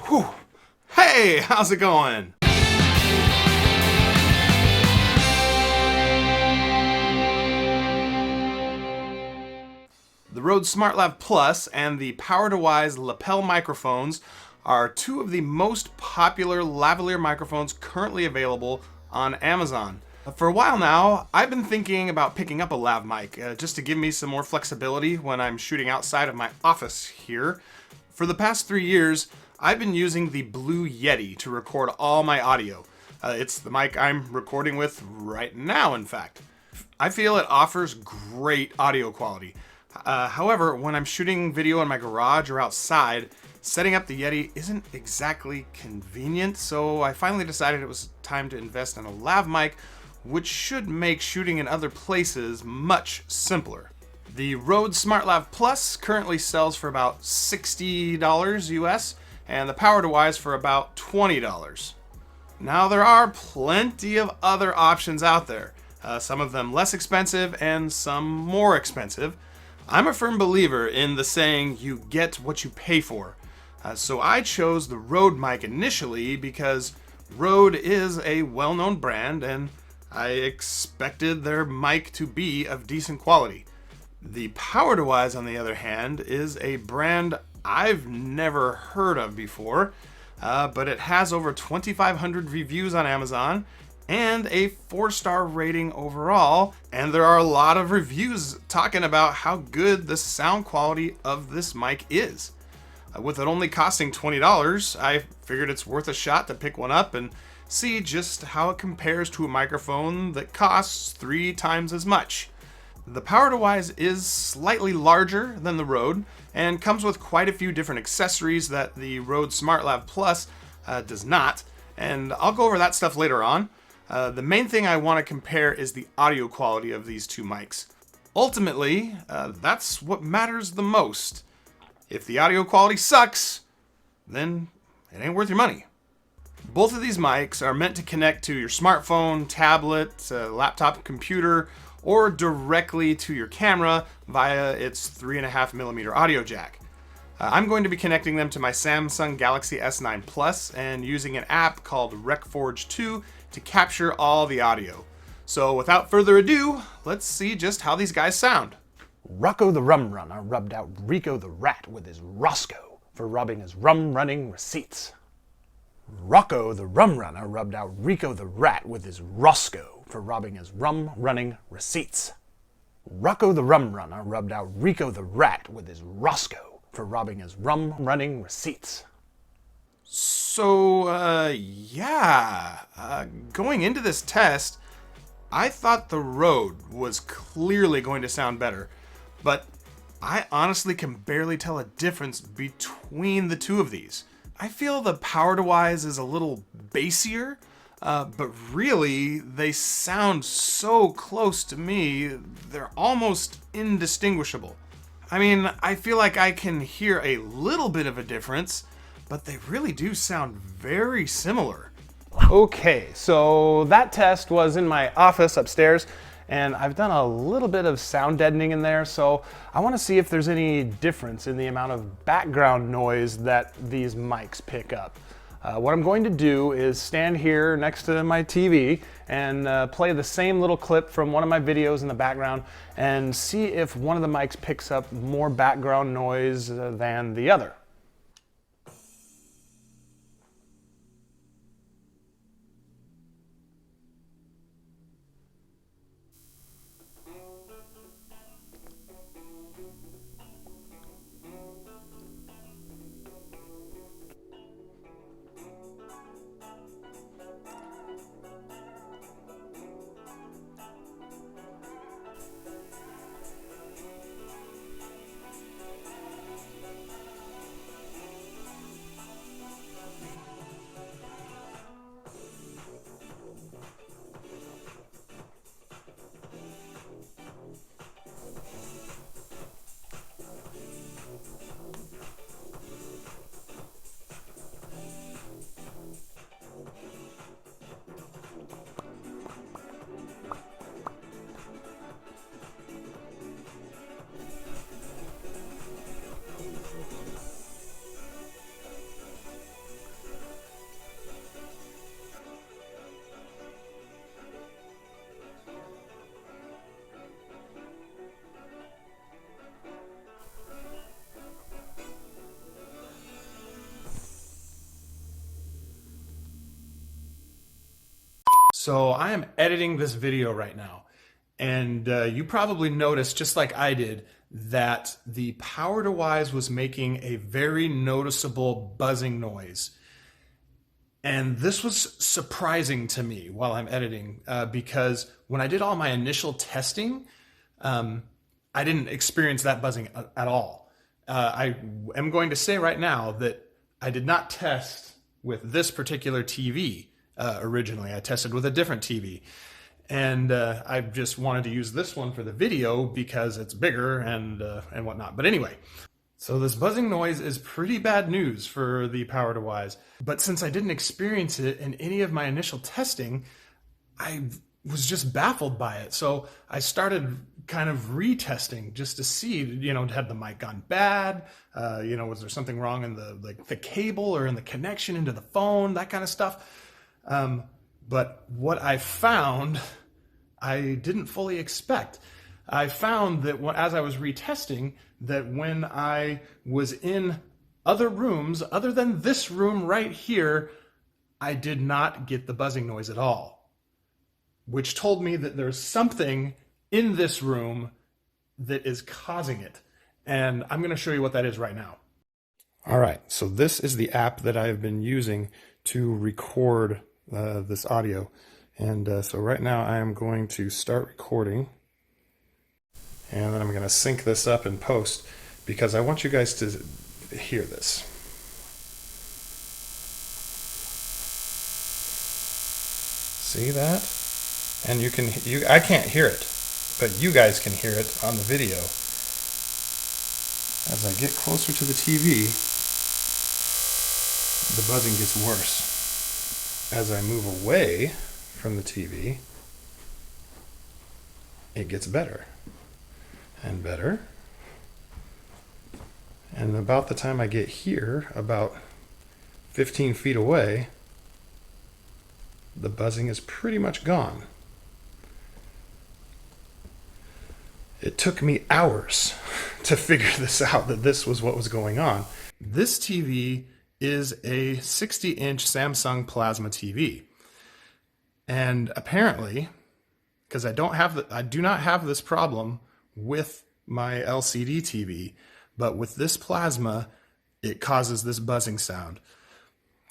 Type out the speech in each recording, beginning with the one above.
Whew. Hey, how's it going? The Rode SmartLav Plus and the Power2Wise lapel microphones are two of the most popular lavalier microphones currently available on Amazon. For a while now, I've been thinking about picking up a lav mic just to give me some more flexibility when I'm shooting outside of my office here. For the past 3 years, I've been using the Blue Yeti to record all my audio. It's the mic I'm recording with right now, in fact. I feel it offers great audio quality. However, when I'm shooting video in my garage or outside, setting up the Yeti isn't exactly convenient, so I finally decided it was time to invest in a lav mic, which should make shooting in other places much simpler. The Rode SmartLav Plus currently sells for about $60 US, and the Power2Wise for about $20. Now there are plenty of other options out there, some of them less expensive and some more expensive. I'm a firm believer in the saying, you get what you pay for. So I chose the Rode mic initially because Rode is a well-known brand and I expected their mic to be of decent quality. The Power2Wise, on the other hand, is a brand I've never heard of before, but it has over 2,500 reviews on Amazon and a 4-star rating overall, and there are a lot of reviews talking about how good the sound quality of this mic is. With it only costing $20, I figured it's worth a shot to pick one up and see just how it compares to a microphone that costs 3 times as much. The Power2Wise is slightly larger than the Rode and comes with quite a few different accessories that the Rode SmartLav Plus does not, and I'll go over that stuff later on. The main thing I want to compare is the audio quality of these two mics. Ultimately, that's what matters the most. If the audio quality sucks, then it ain't worth your money. Both of these mics are meant to connect to your smartphone, tablet, laptop, computer, or directly to your camera via its 3.5mm audio jack. I'm going to be connecting them to my Samsung Galaxy S9 Plus and using an app called RecForge 2 to capture all the audio. So without further ado, let's see just how these guys sound. Rocco the Rum Runner rubbed out Rico the Rat with his Roscoe for robbing his rum-running receipts. Rocco the Rum Runner rubbed out Rico the Rat with his Roscoe for robbing his rum-running receipts. Rocco the Rum Runner rubbed out Rico the Rat with his Roscoe for robbing his rum-running receipts. So, going into this test, I thought the Rode was clearly going to sound better, but I honestly can barely tell a difference between the two of these. I feel the Power2Wise is a little bassier, but really, they sound so close to me, they're almost indistinguishable. I mean, I feel like I can hear a little bit of a difference, but they really do sound very similar. Okay, so that test was in my office upstairs, and I've done a little bit of sound deadening in there, so I want to see if there's any difference in the amount of background noise that these mics pick up. What I'm going to do is stand here next to my TV and play the same little clip from one of my videos in the background and see if one of the mics picks up more background noise than the other. So I am editing this video right now, and you probably noticed, just like I did, that the power device was making a very noticeable buzzing noise. And this was surprising to me while I'm editing, because when I did all my initial testing, I didn't experience that buzzing at all. I am going to say right now that I did not test with this particular TV originally. I tested with a different TV. And I just wanted to use this one for the video because it's bigger and whatnot. But anyway, so this buzzing noise is pretty bad news for the power to wise. But since I didn't experience it in any of my initial testing, I was just baffled by it. So I started kind of retesting just to see, had the mic gone bad? Was there something wrong in the cable or in the connection into the phone, that kind of stuff. But what I found, I didn't fully expect. I found that as I was retesting, that when I was in other rooms, other than this room right here, I did not get the buzzing noise at all, which told me that there's something in this room that is causing it. And I'm going to show you what that is right now. All right, so this is the app that I've been using to record this audio. And so right now I am going to start recording, and then I'm going to sync this up in post because I want you guys to hear this. See that? And I can't hear it, but you guys can hear it on the video. As I get closer to the TV, the buzzing gets worse. As I move away from the TV, it gets better and better. And about the time I get here, about 15 feet away, the buzzing is pretty much gone. It took me hours to figure this out, that this was what was going on. This TV is a 60-inch Samsung plasma TV. And apparently, because I do not have this problem with my LCD TV, but with this plasma, it causes this buzzing sound.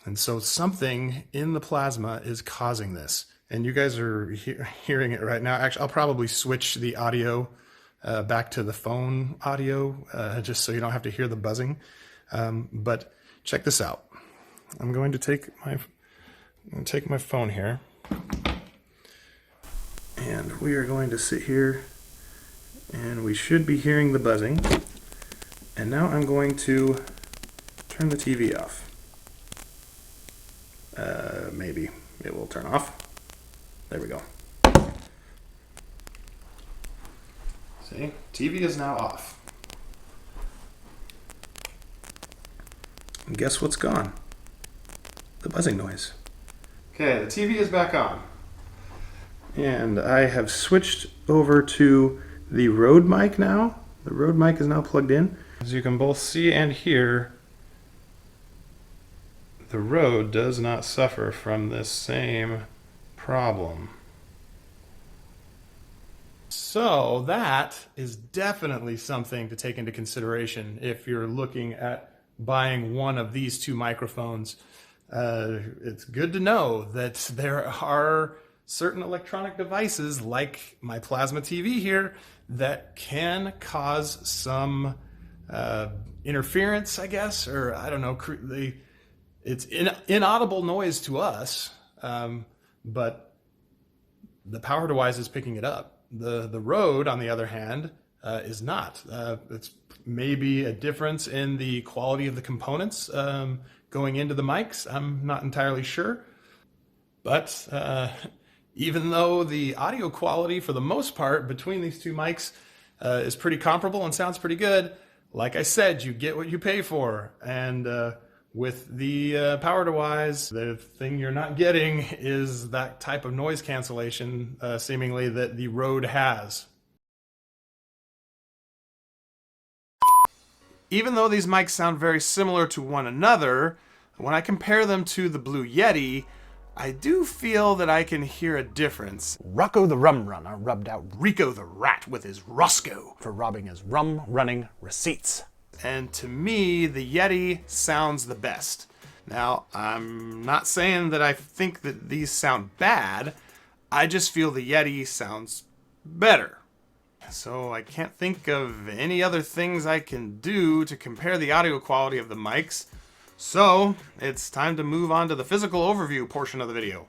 And so something in the plasma is causing this. And you guys are hearing it right now. Actually, I'll probably switch the audio back to the phone audio, just so you don't have to hear the buzzing. But check this out. I'm going to take my phone here, and we are going to sit here, and we should be hearing the buzzing. And now I'm going to turn the TV off. Maybe it will turn off. There we go. See, TV is now off. And guess what's gone? The buzzing noise. Okay, the TV is back on. And I have switched over to the Rode mic now. The Rode mic is now plugged in. As you can both see and hear, the Rode does not suffer from this same problem. So that is definitely something to take into consideration if you're looking at buying one of these two microphones. It's good to know that there are certain electronic devices like my plasma TV here that can cause some interference, I guess, or I don't know. It's inaudible noise to us, but the power device is picking it up. The Rode, on the other hand, is not. It's maybe a difference in the quality of the components going into the mics. I'm not entirely sure. But even though the audio quality, for the most part, between these two mics is pretty comparable and sounds pretty good, like I said, you get what you pay for. And with the power device, the thing you're not getting is that type of noise cancellation, seemingly, that the Rode has. Even though these mics sound very similar to one another, when I compare them to the Blue Yeti, I do feel that I can hear a difference. Rocco the rum runner rubbed out Rico the rat with his Roscoe for robbing his rum running receipts. And to me, the Yeti sounds the best. Now, I'm not saying that I think that these sound bad, I just feel the Yeti sounds better. So I can't think of any other things I can do to compare the audio quality of the mics. So it's time to move on to the physical overview portion of the video.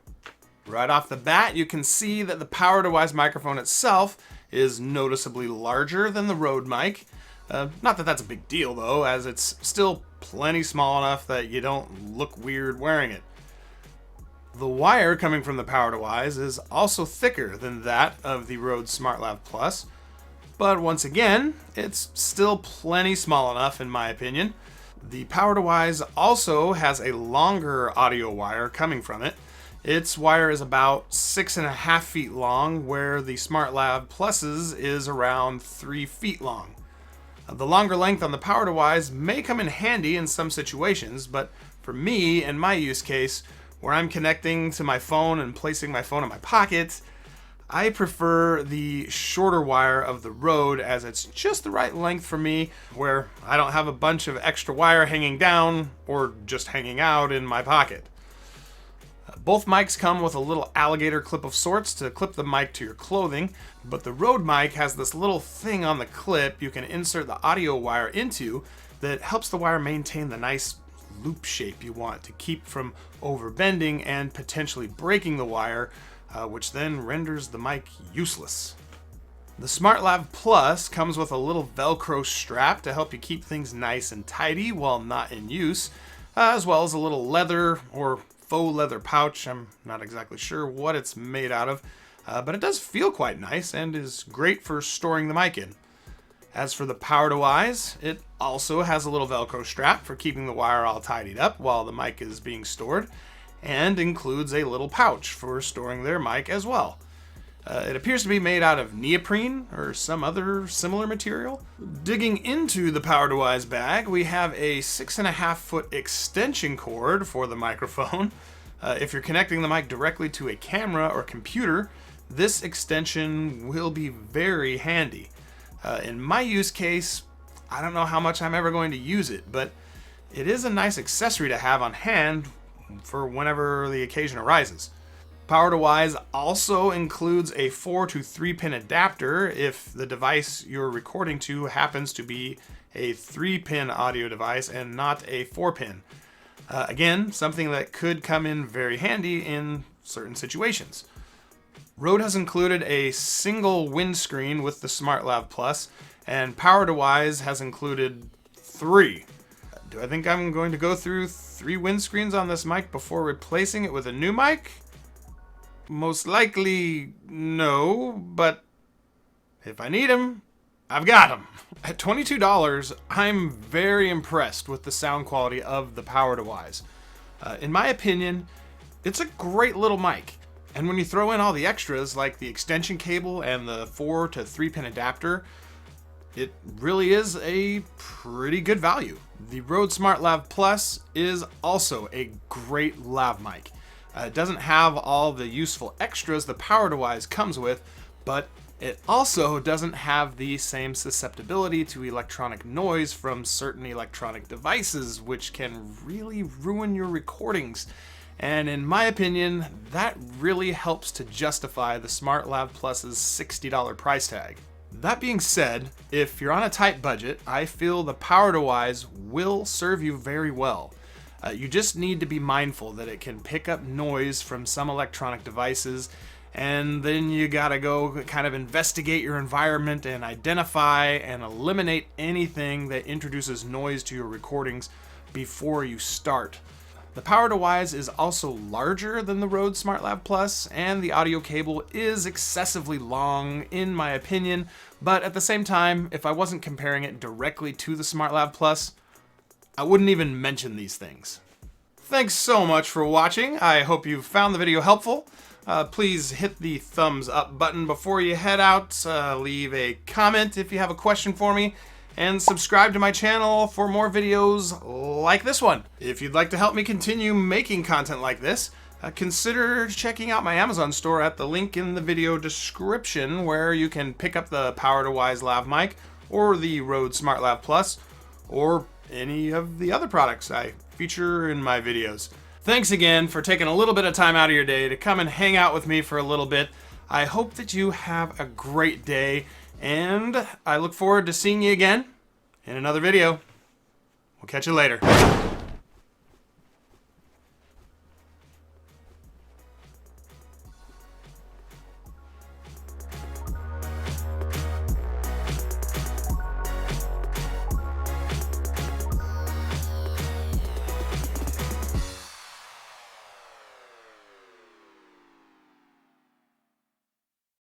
Right off the bat, you can see that the Power2Wise microphone itself is noticeably larger than the Rode mic. Not that that's a big deal though, as it's still plenty small enough that you don't look weird wearing it. The wire coming from the Power2Wise is also thicker than that of the Rode SmartLav Plus, but once again, it's still plenty small enough in my opinion. The Power2Wise also has a longer audio wire coming from it. Its wire is about 6.5 feet long, where the SmartLav Plus's is around 3 feet long. The longer length on the Power2Wise may come in handy in some situations, but for me, in my use case, where I'm connecting to my phone and placing my phone in my pocket, I prefer the shorter wire of the Rode, as it's just the right length for me, where I don't have a bunch of extra wire hanging down or just hanging out in my pocket. Both mics come with a little alligator clip of sorts to clip the mic to your clothing, but the Rode mic has this little thing on the clip you can insert the audio wire into that helps the wire maintain the nice loop shape you want to keep from overbending and potentially breaking the wire, which then renders the mic useless. The SmartLav Plus comes with a little Velcro strap to help you keep things nice and tidy while not in use, as well as a little leather or faux leather pouch. I'm not exactly sure what it's made out of, but it does feel quite nice and is great for storing the mic in. As for the Power2Wise, it also has a little Velcro strap for keeping the wire all tidied up while the mic is being stored, and includes a little pouch for storing their mic as well. It appears to be made out of neoprene or some other similar material. Digging into the Power2Wise bag, we have a 6.5 foot extension cord for the microphone. If you're connecting the mic directly to a camera or computer, this extension will be very handy. In my use case, I don't know how much I'm ever going to use it, but it is a nice accessory to have on hand for whenever the occasion arises. Power2Wise also includes a 4 to 3 pin adapter if the device you're recording to happens to be a 3-pin audio device and not a 4-pin. Again, something that could come in very handy in certain situations. Rode has included a single windscreen with the SmartLav Plus, and Power2Wise has included 3. Do I think I'm going to go through 3 windscreens on this mic before replacing it with a new mic? Most likely, no, but if I need them, I've got them. At $22, I'm very impressed with the sound quality of the Power2Wise. In my opinion, it's a great little mic. And when you throw in all the extras like the extension cable and the 4 to 3 pin adapter, it really is a pretty good value. The Rode SmartLav Plus is also a great lav mic. It doesn't have all the useful extras the Power2Wise comes with, but it also doesn't have the same susceptibility to electronic noise from certain electronic devices, which can really ruin your recordings. And in my opinion, that really helps to justify the SmartLav Plus's $60 price tag. That being said, if you're on a tight budget, I feel the Power2Wise will serve you very well. You just need to be mindful that it can pick up noise from some electronic devices, and then you gotta go kind of investigate your environment and identify and eliminate anything that introduces noise to your recordings before you start. The Power2Wise is also larger than the Rode SmartLav Plus, and the audio cable is excessively long in my opinion, but at the same time, if I wasn't comparing it directly to the SmartLav Plus, I wouldn't even mention these things. Thanks so much for watching. I hope you found the video helpful. Please hit the thumbs up button before you head out. Leave a comment if you have a question for me, and subscribe to my channel for more videos like this one. If you'd like to help me continue making content like this, consider checking out my Amazon store at the link in the video description, where you can pick up the Power2Wise Lav mic or the Rode SmartLav Plus or any of the other products I feature in my videos. Thanks again for taking a little bit of time out of your day to come and hang out with me for a little bit. I hope that you have a great day, and I look forward to seeing you again in another video. We'll catch you later.